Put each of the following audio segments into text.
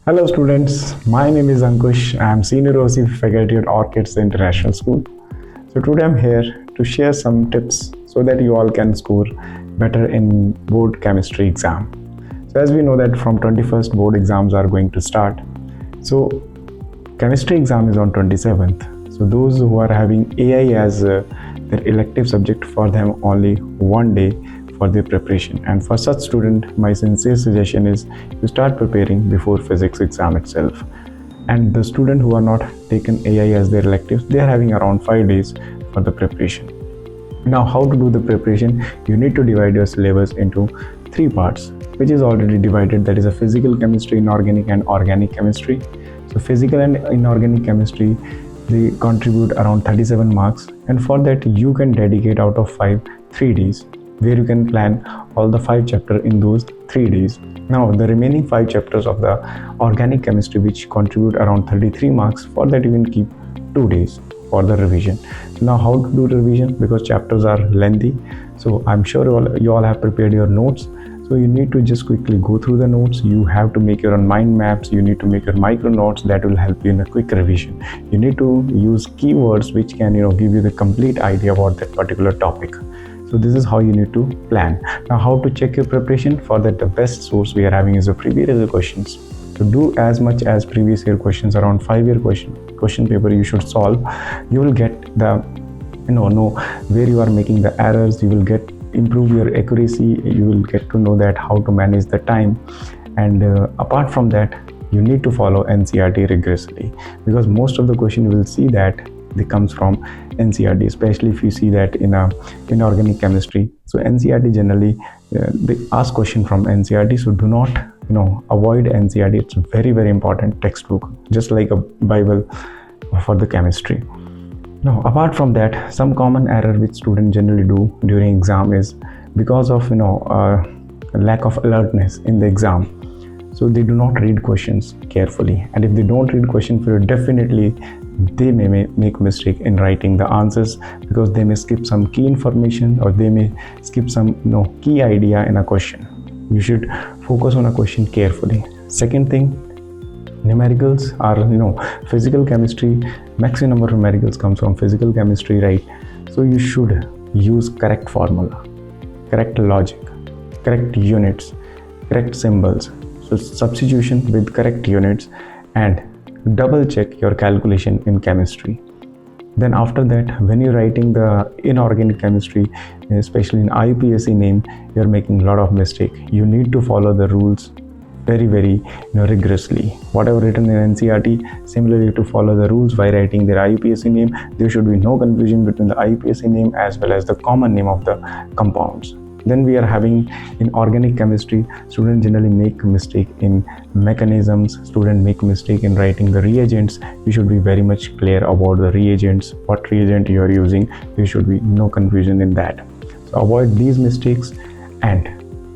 Hello students, my name is Ankush. I am Senior OC Faculty at Orchids International School. So today I'm here to share some tips so that you all can score better in board chemistry exam. So as we know that from 21st board exams are going to start. So chemistry exam is on 27th. So those who are having AI as their elective subject, for them only one day for their preparation, and for such student my sincere suggestion is to start preparing before physics exam itself. And the student who are not taken AI as their electives, they are having around 5 days for the preparation. Now how to do the preparation? You need to divide your syllabus into 3 parts, which is already divided, that is a physical chemistry, inorganic and organic chemistry. So physical and inorganic chemistry, they contribute around 37 marks, and for that you can dedicate out of 5 3 days, where you can plan all the 5 chapters in those 3 days. Now the remaining 5 chapters of the organic chemistry, which contribute around 33 marks, for that you can keep 2 days for the revision. Now how to do the revision? Because chapters are lengthy, so I'm sure you all have prepared your notes. So you need to just quickly go through the notes. You have to make your own mind maps. You need to make your micro notes that will help you in a quick revision. You need to use keywords which can give you the complete idea about that particular topic. So this is how you need to plan. Now how to check your preparation? For that, the best source we are having is the previous year questions. So do as much as previous year questions, around 5-year question paper you should solve. You will get the know where you are making the errors. You will improve your accuracy. You will get to know that how to manage the time. And apart from that, you need to follow NCERT rigorously, because most of the question you will see that they comes from NCERT, especially if you see that in inorganic chemistry. So NCERT generally they ask question from NCERT, so do not avoid NCERT. It's a very, very important textbook, just like a Bible for the chemistry. Now apart from that, some common error which students generally do during exam is because of lack of alertness in the exam. So they do not read questions carefully, and if they don't read question for you, definitely they may make mistake in writing the answers, because they may skip some key information, or they may skip some key idea in a question. You should focus on a question carefully. Second thing, numericals are physical chemistry. Maximum number of numericals comes from physical chemistry, right? So you should use correct formula, correct logic, correct units, correct symbols. So substitution with correct units, and double check your calculation in chemistry. Then after that, when you're writing the inorganic chemistry, especially in IUPAC name, you're making a lot of mistake. You need to follow the rules very, very rigorously. Whatever written in NCERT, similarly to follow the rules while writing their IUPAC name. There should be no confusion between the IUPAC name as well as the common name of the compounds. Then we are having in organic chemistry, students generally make mistake in mechanisms. Students make mistake in writing the reagents. You should be very much clear about the reagents, what reagent you are using. There should be no confusion in that. So avoid these mistakes and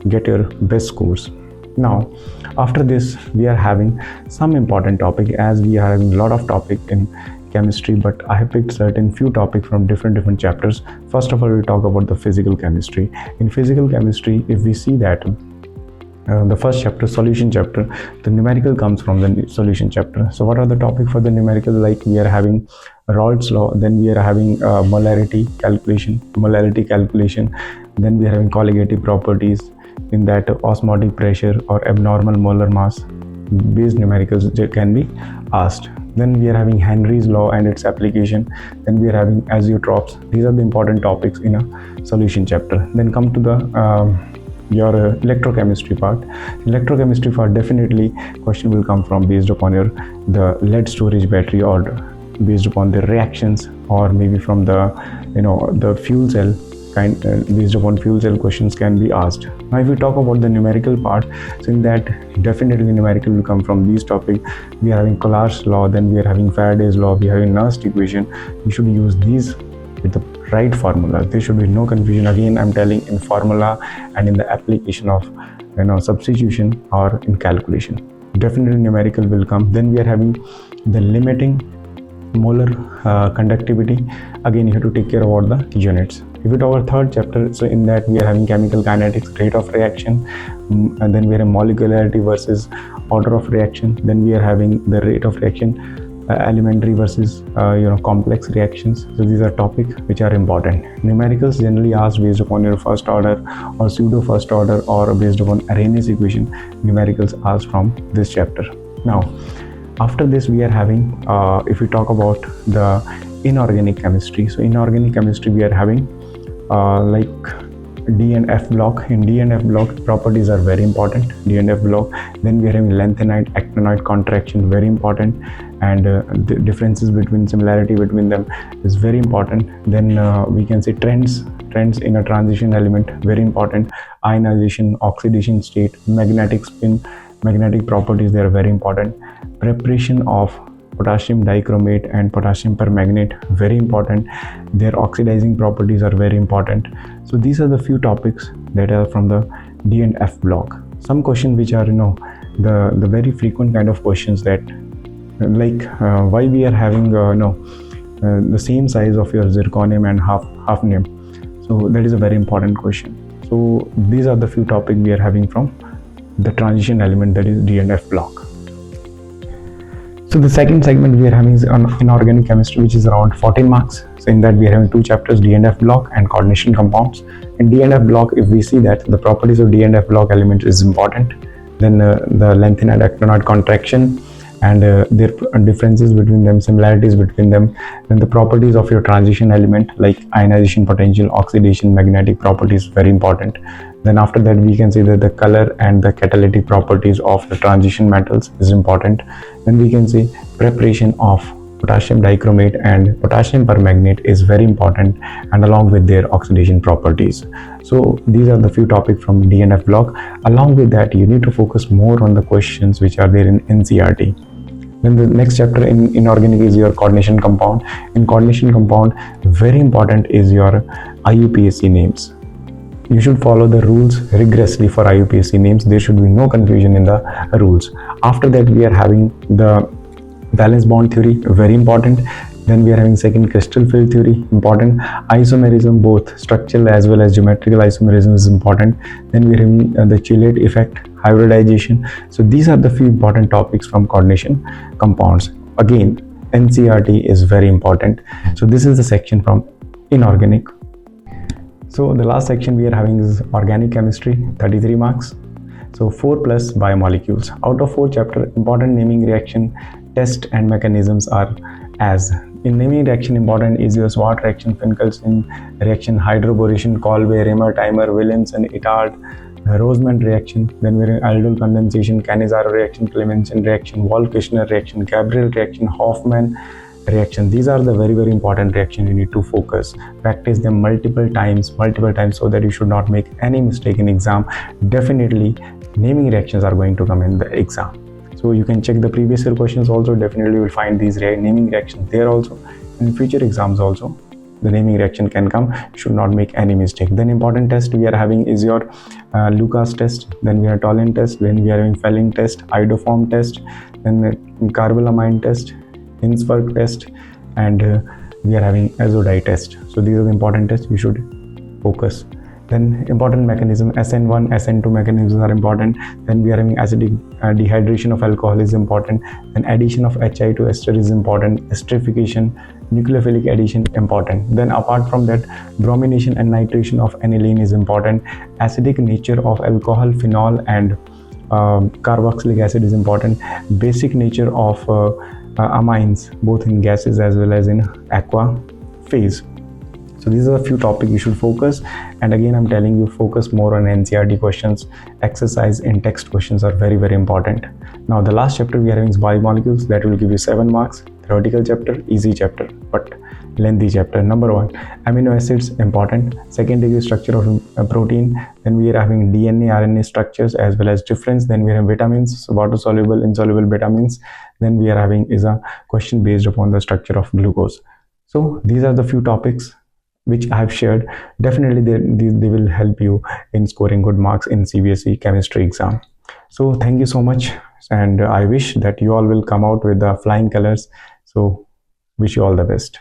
get your best scores. Now after this, we are having some important topic, as we are having a lot of topic in chemistry, but I have picked certain few topics from different chapters. First of all, we'll talk about the physical chemistry. In physical chemistry, if we see that the first chapter, solution chapter, the numerical comes from the solution chapter. So what are the topics for the numerical? Like we are having Raoult's law, then we are having molarity calculation, then we are having colligative properties. In that, osmotic pressure or abnormal molar mass based numericals can be asked. Then we are having Henry's law and its application. Then we are having azeotropes. These are the important topics in a solution chapter. Then come to the your electrochemistry part. Electrochemistry part, definitely question will come from based upon the lead storage battery, or based upon the reactions, or maybe from the fuel cell kind. Based upon fuel cell questions can be asked. Now if we talk about the numerical part, so in that, definitely numerical will come from these topics. We are having Collard's law, then we are having Faraday's law, we are having Nernst equation. You should use these with the right formula. There should be no confusion. Again, I'm telling, in formula and in the application of substitution or in calculation, definitely numerical will come. Then we are having the limiting molar conductivity. Again, you have to take care about the units. If we talk about third chapter, so in that we are having chemical kinetics, rate of reaction, and then we have molecularity versus order of reaction. Then we are having the rate of reaction, elementary versus complex reactions. So these are topics which are important. Numericals generally asked based upon your first order or pseudo first order or based upon Arrhenius equation. Numericals asked from this chapter. Now after this we are having if we talk about the inorganic chemistry. So inorganic chemistry we are having like D and F block. In D and F block, properties are very important. D and F block. Then we are having lengthenite, actinide contraction, very important, and the differences between similarity between them is very important. Then we can say trends in a transition element, very important. Ionization, oxidation state, magnetic spin, magnetic properties, they are very important. Preparation of potassium dichromate and potassium permanganate, very important. Their oxidizing properties are very important. So these are the few topics that are from the D and F block. Some questions which are the very frequent kind of questions that like why we are having the same size of your zirconium and hafnium. So that is a very important question. So these are the few topics we are having from the transition element, that is D and F block. So the second segment we are having is on inorganic chemistry, which is around 14 marks. So in that we are having two chapters, D and F block and coordination compounds. In D and F block, if we see that the properties of D and F block element is important, then the lengthenite actinide contraction and their differences between them, similarities between them, then the properties of your transition element like ionization potential, oxidation, magnetic properties, very important. Then after that we can say that the color and the catalytic properties of the transition metals is important. Then we can say preparation of potassium dichromate and potassium permanganate is very important, and along with their oxidation properties. So these are the few topics from D and F block. Along with that, you need to focus more on the questions which are there in NCERT. Then the next chapter in inorganic is your coordination compound. In coordination compound, very important is your IUPAC names. You should follow the rules rigorously for IUPAC names. There should be no confusion in the rules. After that, we are having the valence bond theory, very important. Then we are having second crystal field theory, important. Isomerism, both structural as well as geometrical isomerism is important. Then we are having the chelate effect, hybridization. So these are the few important topics from coordination compounds. Again, NCERT is very important. So this is the section from inorganic. So the last section we are having is organic chemistry, 33 marks. So 4 plus biomolecules. Out of 4 chapter, important naming reaction test and mechanisms are as. In naming reaction, important is your SWOT reaction, Finkelstein reaction, hydroboration, Colway, Remer, Timer, Williams and Itard, Roseman reaction. Then we have aldol condensation, Cannizzaro reaction, Clemmensen reaction, Wall-Kirshner reaction, Gabriel reaction, Hoffman reaction. These are the very important reaction you need to focus. Practice them multiple times so that you should not make any mistake in exam. Definitely naming reactions are going to come in the exam. So you can check the previous year questions also. Definitely you will find these naming reactions there also. In future exams also, the naming reaction can come. You should not make any mistake. Then important test we are having is your Lucas test. Then we have Tollin test. Then we are having Felling test, iodoform test. Then carbolamine test, Hinsberg test, and we are having azodite test. So these are the important tests you should focus. Then important mechanism, SN1, SN2 mechanisms are important. Then we are having acidic dehydration of alcohol is important. Then addition of HI to ester is important. Esterification, nucleophilic addition important. Then apart from that, bromination and nitration of aniline is important. Acidic nature of alcohol, phenol and carboxylic acid is important. Basic nature of amines, both in gases as well as in aqua phase. So these are a few topics you should focus, and again I'm telling you, focus more on NCERT questions. Exercise in text questions are very important. Now the last chapter we are having is biomolecules. That will give you 7 marks. Theoretical chapter, easy chapter but lengthy chapter. Number 1, amino acids, important. Second degree structure of a protein. Then we are having DNA, RNA structures as well as difference. Then we have vitamins, so water soluble, insoluble vitamins. Then we are having is a question based upon the structure of glucose. So these are the few topics which I have shared. Definitely they will help you in scoring good marks in CBSE chemistry exam. So thank you so much, and I wish that you all will come out with the flying colors. So Wish you all the best.